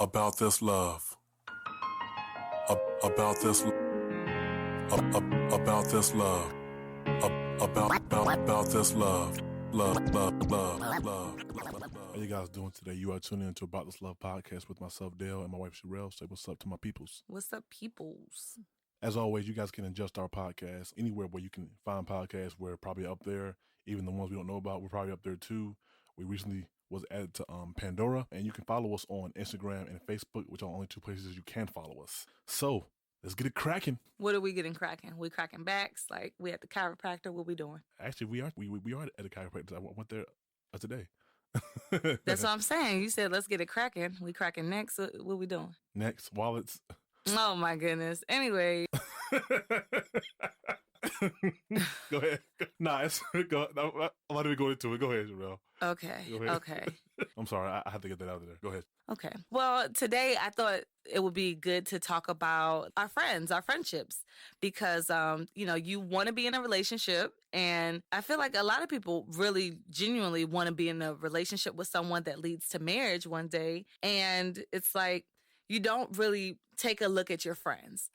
about this love. About this about this love. About this love. Love. How you guys doing today? You are tuning into About This Love podcast with myself, Dale, and my wife, Charel. Say what's up to my peoples. What's up, peoples? As always, you guys can adjust our podcast anywhere where you can find podcasts. We're probably up there. Even the ones we don't know about, we're probably up there too. We recently was added to Pandora, and you can follow us on Instagram and Facebook, which are the only two places you can follow us. So let's get it cracking. What are we getting cracking? We cracking backs? Like we at the chiropractor? What we doing? Actually, we are at a chiropractor. I went there today. That's what I'm saying. You said let's get it cracking. We cracking next. What we doing? Next, wallets. Oh my goodness. Anyway. Go ahead. Nice. No, I'm not even going into it. Go ahead, Charel. Okay. I'm sorry. I have to get that out of there. Go ahead. Okay. Well, today I thought it would be good to talk about our friends, our friendships, because, you want to be in a relationship. And I feel like a lot of people really genuinely want to be in a relationship with someone that leads to marriage one day. And it's like, you don't really take a look at your friends.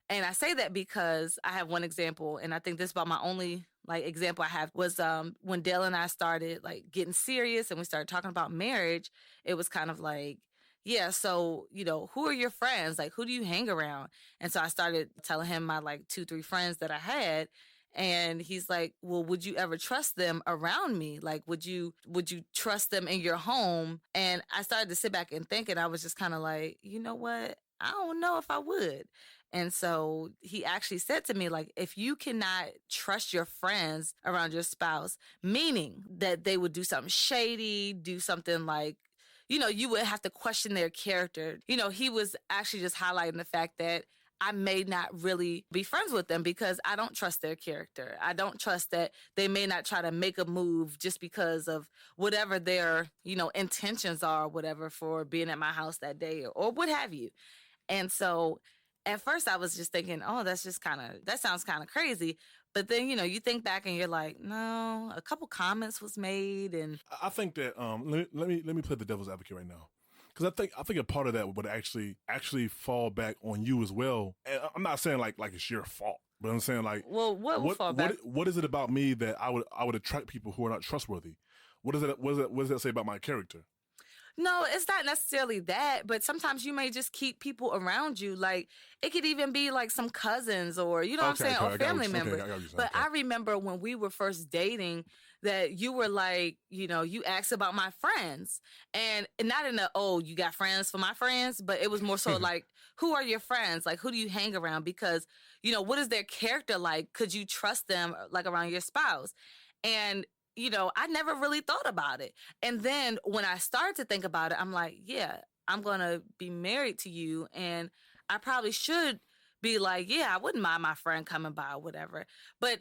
And I say that because I have one example, and I think this is about my only example I have was when Dale and I started getting serious and we started talking about marriage. It was kind of like, yeah, so, who are your friends? Like, who do you hang around? And so I started telling him my 2-3 friends that I had. And he's like, well, would you ever trust them around me? Like, would you trust them in your home? And I started to sit back and think, and I was just kind of like, you know what? I don't know if I would. And so he actually said to me, if you cannot trust your friends around your spouse, meaning that they would do something shady, do something you would have to question their character. He was actually just highlighting the fact that I may not really be friends with them because I don't trust their character. I don't trust that they may not try to make a move just because of whatever their, intentions are or whatever for being at my house that day or what have you. And so at first I was just thinking, oh, that sounds kind of crazy. But then, you think back and you're like, no, a couple comments was made. And I think that, let me play the devil's advocate right now. Because I think a part of that would actually fall back on you as well. And I'm not saying like it's your fault, but I'm saying well, what would fall back? What is it about me that I would attract people who are not trustworthy? What does that say about my character? No, it's not necessarily that, but sometimes you may just keep people around you. It could even be some cousins or, what I'm saying, or family members. But I remember when we were first dating that you were you asked about my friends. And not in you got friends for my friends, but it was more so who are your friends? Who do you hang around? Because, what is their character like? Could you trust them around your spouse? And I never really thought about it. And then when I started to think about it, I'm like, yeah, I'm going to be married to you. And I probably should be I wouldn't mind my friend coming by or whatever. But,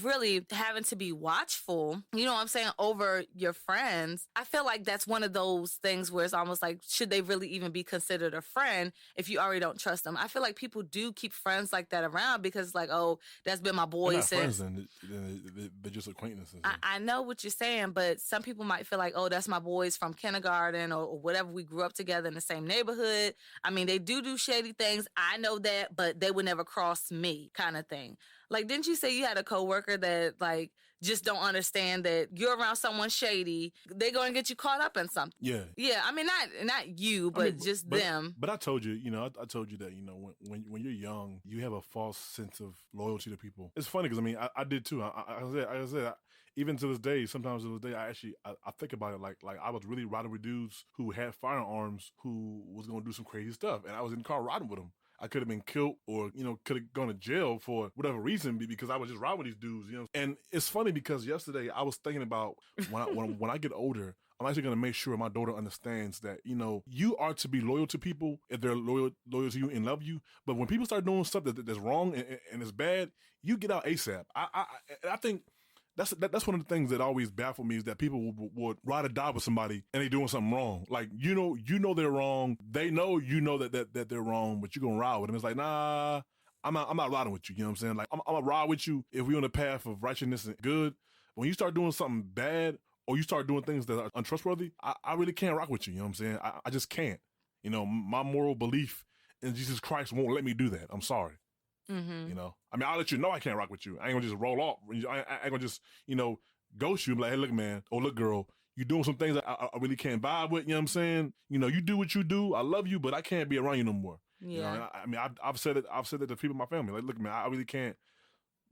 really having to be watchful, what I'm saying, over your friends, I feel like that's one of those things where it's almost should they really even be considered a friend if you already don't trust them? I feel like people do keep friends like that around because that's been my boy since. They're not friends, they're just acquaintances. I know what you're saying, but some people might feel that's my boys from kindergarten or whatever. We grew up together in the same neighborhood. I mean, they do shady things. I know that, but they would never cross me kind of thing. Didn't you say you had a coworker that just don't understand that you're around someone shady, they're going to get you caught up in something? Yeah. Yeah, I mean, not you, but them. But I told you, I told you that, when you're young, you have a false sense of loyalty to people. It's funny because, I did too. I said, even to this day, sometimes to this day, I think about it like I was really riding with dudes who had firearms who was going to do some crazy stuff. And I was in the car riding with them. I could have been killed or, could have gone to jail for whatever reason because I was just riding with these dudes, And it's funny because yesterday I was thinking about when I get older, I'm actually going to make sure my daughter understands that, you are to be loyal to people if they're loyal to you and love you. But when people start doing stuff that's wrong and it's bad, you get out ASAP. I think that's one of the things that always baffled me is that people would ride or die with somebody and they doing something wrong. You know they're wrong. They know that they're wrong, but you're gonna ride with them. It's nah, I'm not riding with you. You know what I'm saying? I'm gonna ride with you if we're on the path of righteousness and good. When you start doing something bad or you start doing things that are untrustworthy, I really can't rock with you. You know what I'm saying? I just can't. You know, my moral belief in Jesus Christ won't let me do that. I'm sorry. Mm-hmm. You know, I mean, I'll let you know I can't rock with you. I ain't gonna just roll off. I ain't gonna just, you know, ghost you and be like, hey, look, man, or look, girl, you doing some things that I really can't vibe with. You know what I'm saying? You know, you do what you do. I love you, but I can't be around you no more. Yeah. You know, and I mean, I've said it. I've said it to people in my family. Like, look, man, I really can't.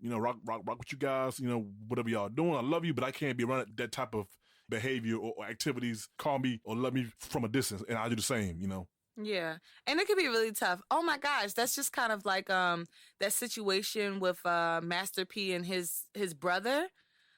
You know, rock with you guys. You know, whatever y'all doing, I love you, but I can't be around that type of behavior or activities. Call me or love me from a distance, and I do the same. You know. Yeah. And it can be really tough. Oh my gosh, that's just kind of like that situation with Master P and his brother.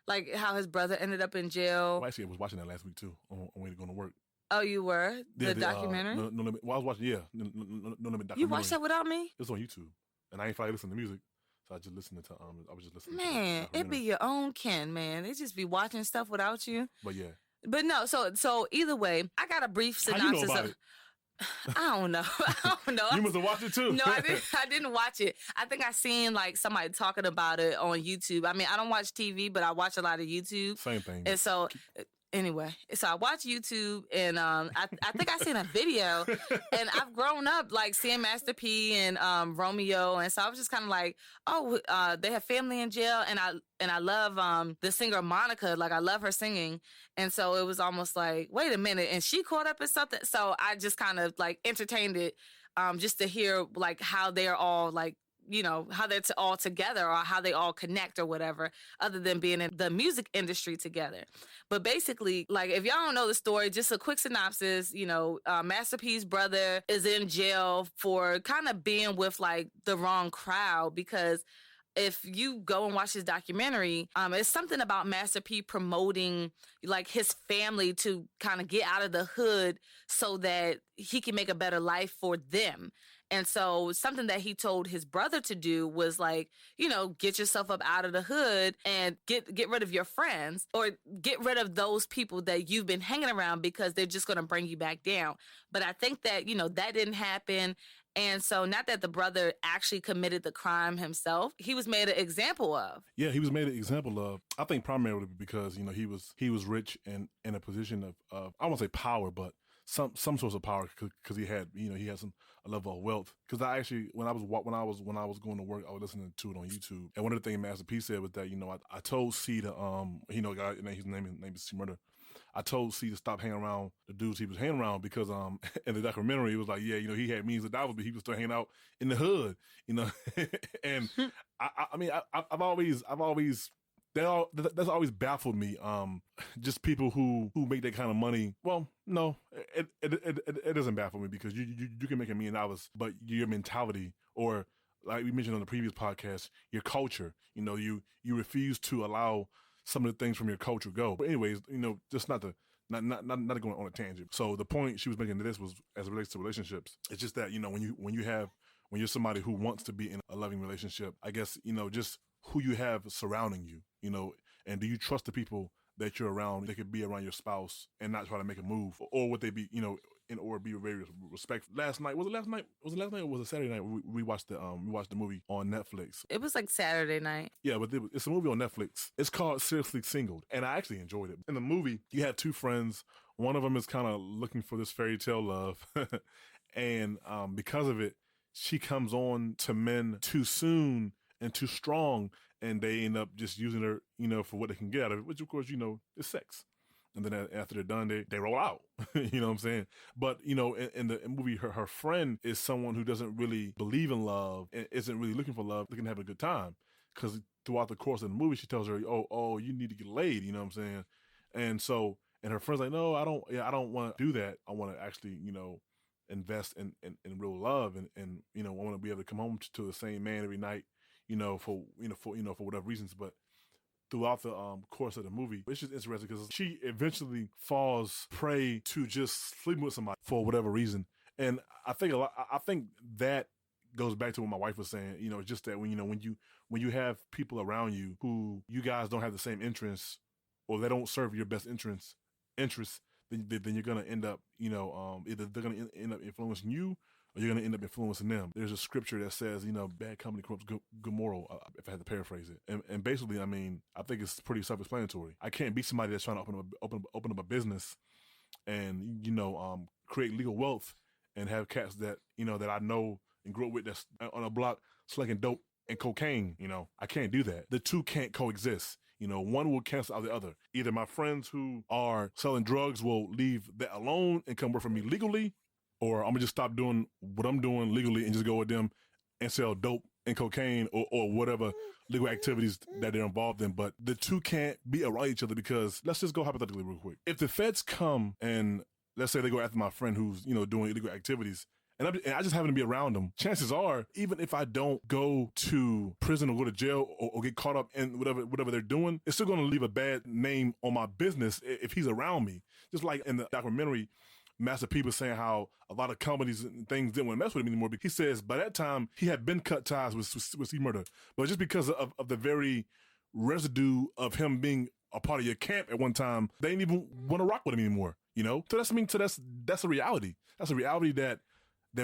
Like how his brother ended up in jail. Well, actually, I was watching that last week too on way to go to work. Oh, you were? The documentary? No limit. Well, I was watching. Yeah, no limit documentary. You watched that without me? It was on YouTube, and I ain't probably listening to music, so I just listened to. I was just listening. Man, it be your own kin, man. They just be watching stuff without you. But yeah. But no, so either way, I got a brief synopsis. How you know about it? I don't know. I don't know. You must have watched it too. No, I didn't. I didn't watch it. I think I seen like somebody talking about it on YouTube. I mean, I don't watch TV, but I watch a lot of YouTube. Same thing. And so, anyway, so I watch YouTube, and I think I seen a video, and I've grown up like seeing Master P and Romeo, and so I was just kind of like, oh, they have family in jail, and I love the singer Monica, like I love her singing, and so it was almost like, wait a minute, and she caught up in something, so I just kind of like entertained it, just to hear like how they're all like, you know, how they're all together or how they all connect or whatever, other than being in the music industry together. But basically, like, if y'all don't know the story, just a quick synopsis, you know, Master P's brother is in jail for kind of being with, like, the wrong crowd, because if you go and watch his documentary, it's something about Master P promoting, like, his family to kind of get out of the hood so that he can make a better life for them. And so something that he told his brother to do was like, you know, get yourself up out of the hood and get rid of your friends, or get rid of those people that you've been hanging around, because they're just going to bring you back down. But I think that, you know, that didn't happen. And so not that the brother actually committed the crime himself, he was made an example of. Yeah, he was made an example of. I think primarily because, you know, he was rich and in a position of I won't say power, but some source of power, because he had, you know, he had a level of wealth. Because I actually, when I was going to work, I was listening to it on YouTube, and one of the things Master P said was that, you know, I told C to you know, guy, his name is C Murder. I told C to stop hanging around the dudes he was hanging around, because in the documentary it was like, yeah, you know, he had millions of dollars, but he was still hanging out in the hood, you know. And I mean, I've always that's always baffled me. Just people who make that kind of money. Well, no, it doesn't baffle me, because you can make $1 million, but your mentality, or like we mentioned on the previous podcast, your culture. You know, you refuse to allow some of the things from your culture go. But anyways, you know, just not going on a tangent. So the point she was making to this was, as it relates to relationships, it's just that, you know, when you're somebody who wants to be in a loving relationship, I guess, you know, just who you have surrounding you, you know, and do you trust the people that you're around? They could be around your spouse and not try to make a move, or would they be, you know, or be very respectful. Was it last night or was it Saturday night? We watched the movie on Netflix. It was like Saturday night. Yeah, but it's a movie on Netflix. It's called Seriously Singled, and I actually enjoyed it. In the movie, you have two friends. One of them is kind of looking for this fairy tale love, and because of it, she comes on to men too soon and too strong, and they end up just using her, you know, for what they can get out of it, which of course, you know, is sex. And then after they're done, they roll out. You know what I'm saying? But, you know, in the movie, her friend is someone who doesn't really believe in love and isn't really looking for love, looking to have a good time. Because throughout the course of the movie, she tells her, oh, you need to get laid. You know what I'm saying? And so, and her friend's like, no, I don't want to do that. I want to actually, you know, invest in real love. And, you know, I want to be able to come home to the same man every night, you know, for whatever reasons. But throughout the course of the movie, it's just interesting because she eventually falls prey to just sleeping with somebody for whatever reason. And I think that goes back to what my wife was saying. You know, it's just that when you have people around you who you guys don't have the same interests, or they don't serve your best interests, then you're gonna end up, you know, either they're gonna end up influencing you, or you're going to end up influencing them. There's a scripture that says, you know, bad company corrupts good moral, if I had to paraphrase it. And basically, I mean, I think it's pretty self-explanatory. I can't be somebody that's trying to open up a business and, you know, create legal wealth and have cats that, that I know and grew up with that's on a block slinging dope and cocaine. I can't do that. The two can't coexist. One will cancel out the other. Either my friends who are selling drugs will leave that alone and come work for me legally, or I'm gonna just stop doing what I'm doing legally and just go with them and sell dope and cocaine or whatever legal activities that they're involved in. But the two can't be around each other, because let's just go hypothetically real quick. If the feds come and let's say they go after my friend who's, doing illegal activities, and I just happen to be around them, chances are, even if I don't go to prison or go to jail or get caught up in whatever they're doing, it's still going to leave a bad name on my business if he's around me. Just like in the documentary, Master P was saying how a lot of companies and things didn't want to mess with him anymore. But he says by that time, he had been cut ties with C-Murder. But just because of the very residue of him being a part of your camp at one time, they didn't even want to rock with him anymore, So that's a reality. That's a reality that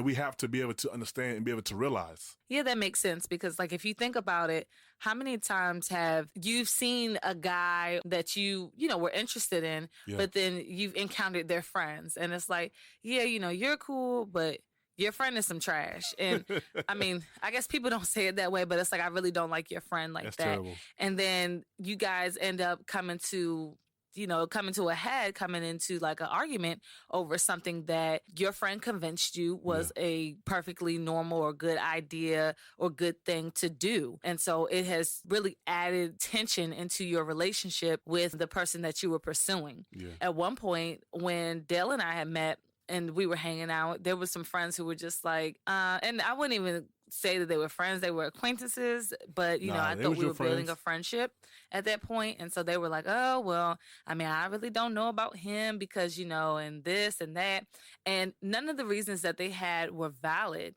we have to be able to understand and be able to realize. Yeah, that makes sense, because like if you think about it, how many times have you seen a guy that you were interested in, but then you've encountered their friends and it's like, yeah, you're cool, but your friend is some trash. And I mean, I guess people don't say it that way, but it's like, I really don't like your friend like That's that. terrible. And then you guys end up coming to a head, coming into like an argument over something that your friend convinced you was a perfectly normal or good idea or good thing to do. And so it has really added tension into your relationship with the person that you were pursuing. Yeah. At one point, when Dale and I had met and we were hanging out, there were some friends who were just like, and I wouldn't even say that they were friends, they were acquaintances, but I thought we were building a friendship at that point. And so they were like, oh, well, I mean, I really don't know about him because, and this and that. And none of the reasons that they had were valid,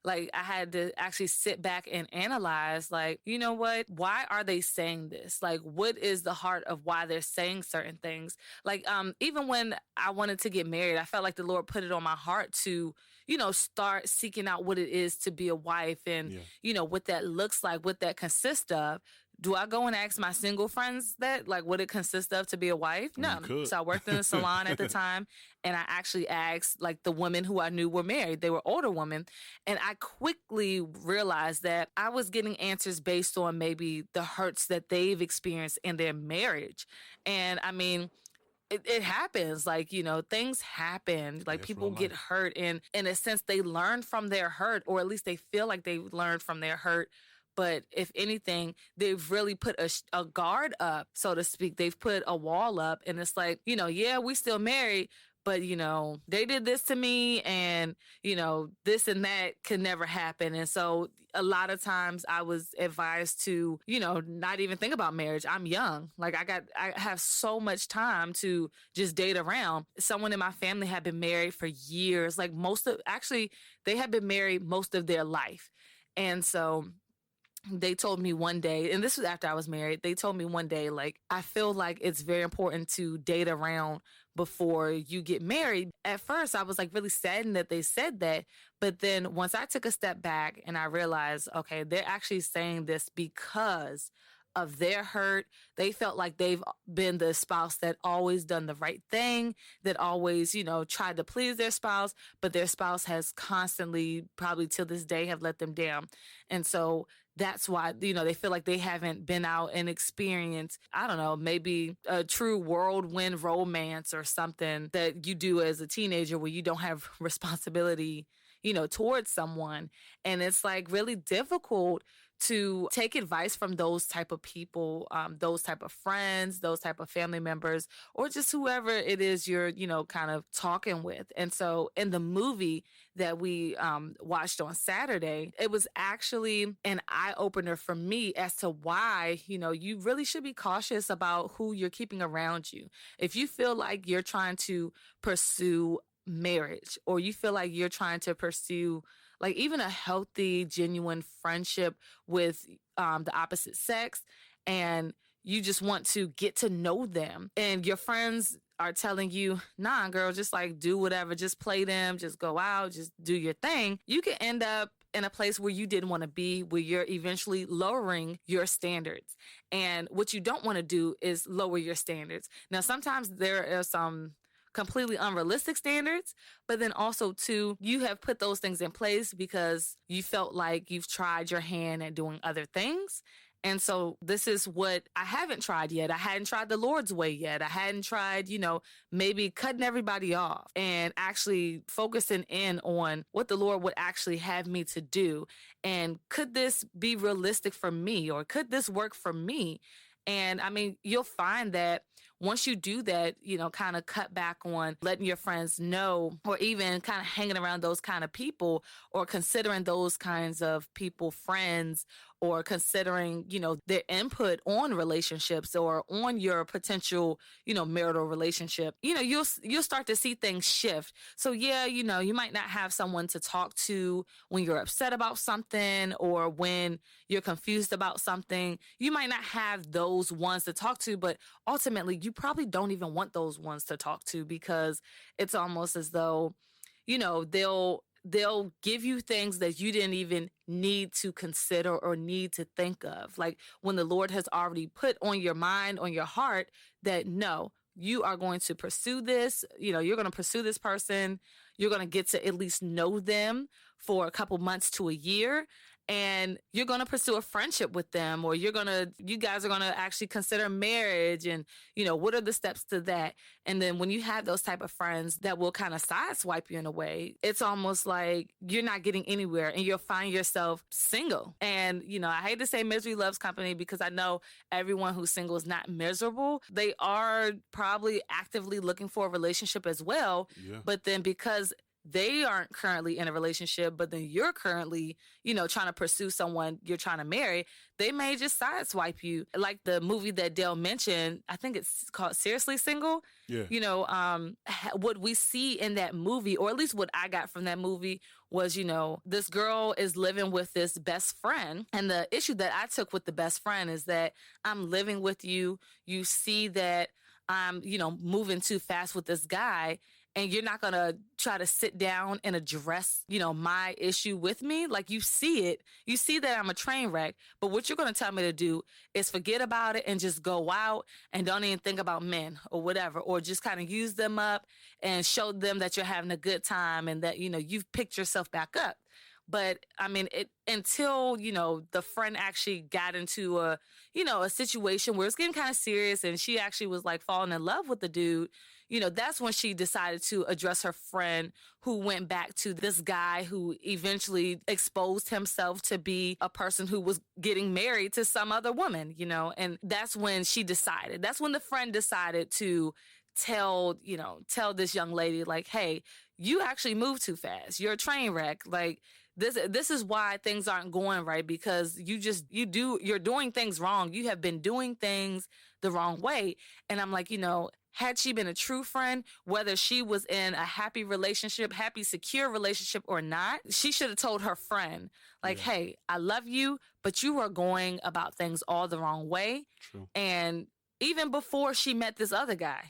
like I had to actually sit back and analyze, like, you know what, why are they saying this? Like, what is the heart of why they're saying certain things? Like, even when I wanted to get married, I felt like the Lord put it on my heart to, start seeking out what it is to be a wife and, what that looks like, what that consists of. Do I go and ask my single friends that, like, what it consists of to be a wife? No. So I worked in a salon at the time, and I actually asked, like, the women who I knew were married. They were older women. And I quickly realized that I was getting answers based on maybe the hurts that they've experienced in their marriage. And, I mean, it happens. Like, things happen. Like, people get hurt. And in a sense, they learn from their hurt, or at least they feel like they learned from their hurt. But if anything, they've really put a guard up, so to speak. They've put a wall up, and it's like, yeah, we still married, but, they did this to me, and, this and that could never happen. And so a lot of times I was advised to, not even think about marriage. I'm young. Like, I have so much time to just date around. Someone in my family had been married for years. Like, they had been married most of their life. And so they told me one day, and this was after I was married, they told me one day, like, I feel like it's very important to date around before you get married. At first, I was like really saddened that they said that. But then once I took a step back and I realized, okay, they're actually saying this because of their hurt. They felt like they've been the spouse that always done the right thing, that always, tried to please their spouse, but their spouse has constantly, probably till this day, have let them down. And so that's why, they feel like they haven't been out and experienced, I don't know, maybe a true whirlwind romance or something that you do as a teenager where you don't have responsibility, towards someone. And it's like really difficult to take advice from those type of people, those type of friends, those type of family members, or just whoever it is you're, kind of talking with. And so in the movie that we watched on Saturday, it was actually an eye-opener for me as to why, you really should be cautious about who you're keeping around you. If you feel like you're trying to pursue marriage, or you feel like you're trying to pursue like even a healthy, genuine friendship with the opposite sex, and you just want to get to know them, and your friends are telling you, nah, girl, just like do whatever, just play them, just go out, just do your thing, you can end up in a place where you didn't want to be, where you're eventually lowering your standards. And what you don't want to do is lower your standards. Now, sometimes there are some completely unrealistic standards, but then also too, you have put those things in place because you felt like you've tried your hand at doing other things. And so this is what I haven't tried yet. I hadn't tried the Lord's way yet. I hadn't tried, maybe cutting everybody off and actually focusing in on what the Lord would actually have me to do. And could this be realistic for me, or could this work for me? And I mean, you'll find that once you do that, kind of cut back on letting your friends know, or even kind of hanging around those kind of people, or considering those kinds of people friends, or considering, their input on relationships or on your potential, marital relationship, you'll start to see things shift. So yeah, you might not have someone to talk to when you're upset about something, or when you're confused about something. You might not have those ones to talk to, but ultimately you probably don't even want those ones to talk to, because it's almost as though, they'll give you things that you didn't even need to consider or need to think of. Like when the Lord has already put on your mind, on your heart, that no, you are going to pursue this, you're going to pursue this person. You're going to get to at least know them for a couple months to a year. And you're going to pursue a friendship with them, or you guys are going to actually consider marriage, and, what are the steps to that? And then when you have those type of friends that will kind of sideswipe you in a way, it's almost like you're not getting anywhere, and you'll find yourself single. And, I hate to say misery loves company, because I know everyone who's single is not miserable. They are probably actively looking for a relationship as well. Yeah. But then because they aren't currently in a relationship, but then you're currently, trying to pursue someone you're trying to marry, they may just sideswipe you. Like the movie that Dale mentioned, I think it's called Seriously Single. Yeah. What we see in that movie, or at least what I got from that movie, was, this girl is living with this best friend. And the issue that I took with the best friend is that I'm living with you. You see that I'm, moving too fast with this guy, and you're not going to try to sit down and address, my issue with me. Like, you see it. You see that I'm a train wreck. But what you're going to tell me to do is forget about it and just go out and don't even think about men or whatever, or just kind of use them up and show them that you're having a good time and that, you've picked yourself back up. But I mean, until, the friend actually got into a situation where it's getting kind of serious, and she actually was like falling in love with the dude, that's when she decided to address her friend, who went back to this guy who eventually exposed himself to be a person who was getting married to some other woman, and that's when that's when the friend decided to tell this young lady, like, hey, you actually move too fast. You're a train wreck. Like, this is why things aren't going right, because you're doing things wrong. You have been doing things the wrong way. And I'm like, had she been a true friend, whether she was in a happy relationship, happy, secure relationship or not, she should have told her friend, like, hey, I love you, but you are going about things all the wrong way. True. And even before she met this other guy,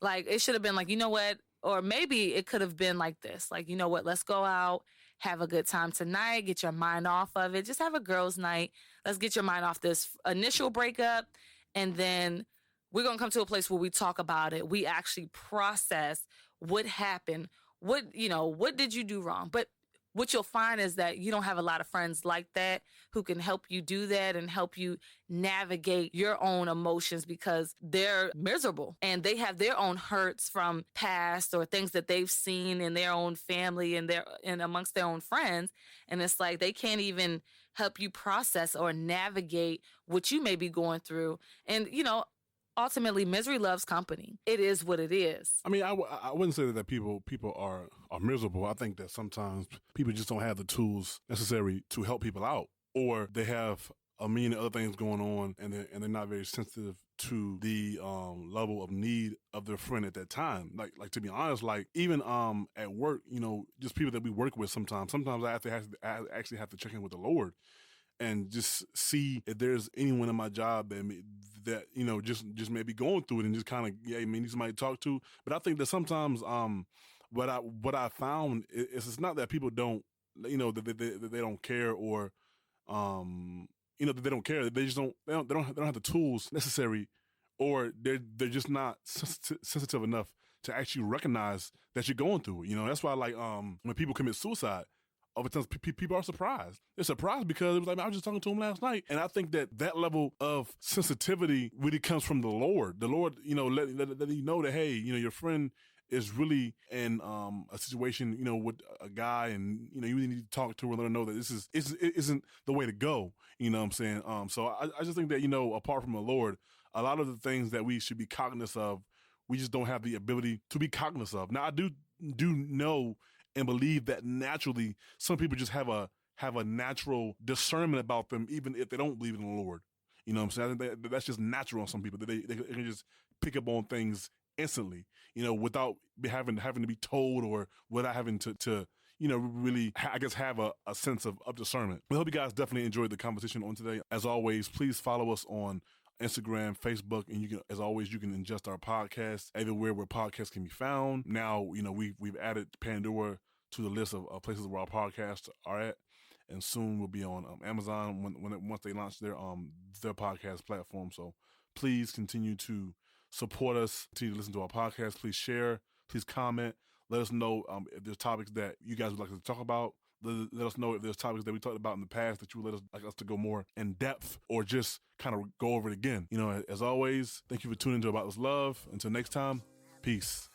like, it should have been like, you know what? Or maybe it could have been like this, like, you know what? Let's go out, have a good time tonight, get your mind off of it. Just have a girls' night. Let's get your mind off this initial breakup. And then we're going to come to a place where we talk about it. We actually process what happened. What did you do wrong? But what you'll find is that you don't have a lot of friends like that who can help you do that and help you navigate your own emotions, because they're miserable and they have their own hurts from past or things that they've seen in their own family and amongst their own friends. And it's like they can't even help you process or navigate what you may be going through. And, ultimately, misery loves company. It is what it is. I mean, I wouldn't say that people are miserable. I think that sometimes people just don't have the tools necessary to help people out, or they have a million other things going on, and they're not very sensitive to the level of need of their friend at that time. Like to be honest, like even at work, just people that we work with sometimes I actually have to check in with the Lord and just see if there's anyone in my job that just maybe going through it, and just kind of need somebody to talk to. But I think that sometimes what I found is it's not that people don't that they don't care, or that they don't care. They just don't have the tools necessary, or they're just not sensitive enough to actually recognize that you're going through it. You know, that's why like when people commit suicide, oftentimes people are surprised. They're surprised because it was like, I was just talking to him last night. And I think that level of sensitivity really comes from the Lord. The Lord, you know, let you know that, hey, you know, your friend is really in a situation, you know, with a guy, and you know, you really need to talk to her and let her know that this isn't the way to go. You know what I'm saying? So I just think that, you know, apart from the Lord, a lot of the things that we should be cognizant of, we just don't have the ability to be cognizant of. Now, I do know and believe that naturally some people just have a natural discernment about them, even if they don't believe in the Lord. You know what I'm saying? I think that's just natural on some people. They can just pick up on things instantly, you know, without having to be told, or without having to you know, really, I guess, have a sense of discernment. We hope you guys definitely enjoyed the conversation on today. As always, please follow us on Instagram, Facebook, and you can, as always, you can ingest our podcast everywhere where podcasts can be found. Now, you know, we've added Pandora to the list of places where our podcasts are at, and soon we'll be on Amazon once they launch their podcast platform. So please continue to support us, continue to listen to our podcast. Please share, please comment. Let us know if there's topics that you guys would like us to talk about. Let us know if there's topics that we talked about in the past that you would like us to go more in depth, or just kind of go over it again. You know, as always, thank you for tuning into About This Love. Until next time, peace.